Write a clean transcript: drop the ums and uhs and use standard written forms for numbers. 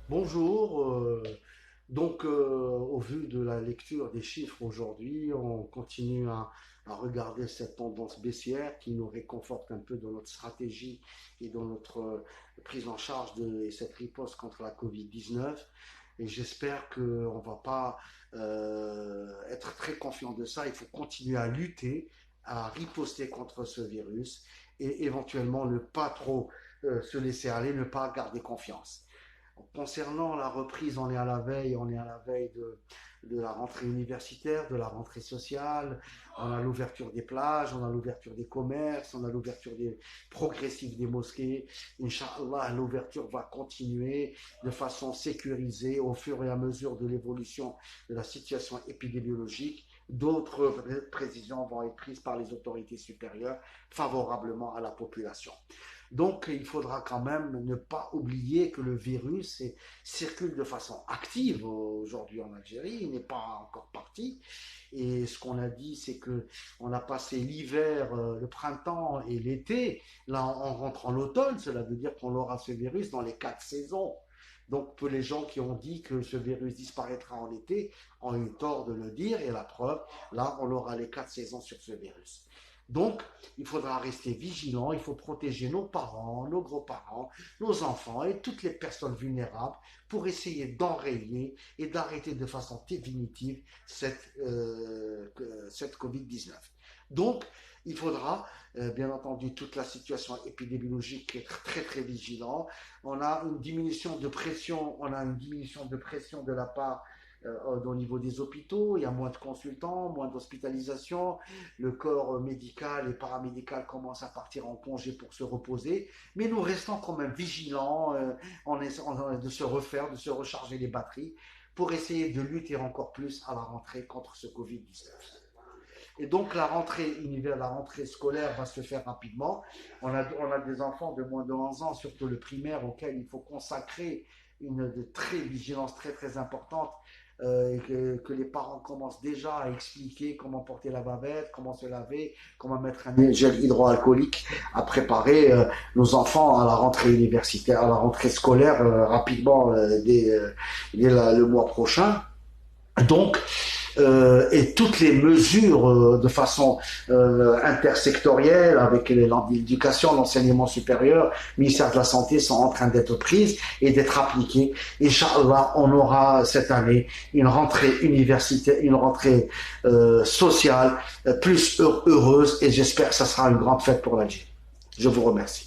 Bonjour. Au vu de la lecture des chiffres aujourd'hui, on continue à regarder cette tendance baissière qui nous réconforte un peu dans notre stratégie et dans notre prise en charge de cette riposte contre la Covid-19. Et j'espère qu'on ne va pas être très confiant de ça. Il faut continuer à lutter, à riposter contre ce virus et éventuellement ne pas trop se laisser aller, ne pas garder confiance. Concernant la reprise, on est à la veille de la rentrée universitaire, de la rentrée sociale, on a l'ouverture des plages, on a l'ouverture des commerces, on a l'ouverture progressive des mosquées. Inch'Allah, l'ouverture va continuer de façon sécurisée au fur et à mesure de l'évolution de la situation épidémiologique. D'autres précisions vont être prises par les autorités supérieures favorablement à la population. Donc, il faudra quand même ne pas oublier que le virus circule de façon active aujourd'hui en Algérie. Il n'est pas encore parti. Et ce qu'on a dit, c'est que on a passé l'hiver, le printemps et l'été. Là, on rentre en automne. Cela veut dire qu'on aura ce virus dans les 4 saisons. Donc, pour les gens qui ont dit que ce virus disparaîtra en été ont eu tort de le dire. Et la preuve, là, on aura les 4 saisons sur ce virus. Donc, il faudra rester vigilant, il faut protéger nos parents, nos grands-parents, nos enfants et toutes les personnes vulnérables pour essayer d'enrayer et d'arrêter de façon définitive cette Covid-19. Donc, il faudra, bien entendu, toute la situation épidémiologique être très très vigilant. On a une diminution de pression, de la part au niveau des hôpitaux, il y a moins de consultants, moins d'hospitalisation, le corps médical et paramédical commence à partir en congé pour se reposer, mais nous restons quand même vigilants de se refaire, de se recharger les batteries pour essayer de lutter encore plus à la rentrée contre ce Covid-19. Et donc la rentrée scolaire va se faire rapidement. On a des enfants de moins de 11 ans, surtout le primaire, auquel il faut consacrer une vigilance très très importante que les parents commencent déjà à expliquer comment porter la bavette, comment se laver, comment mettre un gel hydroalcoolique, à préparer nos enfants à la rentrée universitaire, à la rentrée scolaire rapidement dès le mois prochain. Donc, et toutes les mesures de façon intersectorielle avec l'éducation, l'enseignement supérieur, le ministère de la Santé sont en train d'être prises et d'être appliquées. Inch'Allah, on aura cette année une rentrée universitaire, une rentrée sociale plus heureuse et j'espère que ça sera une grande fête pour l'Algérie. Je vous remercie.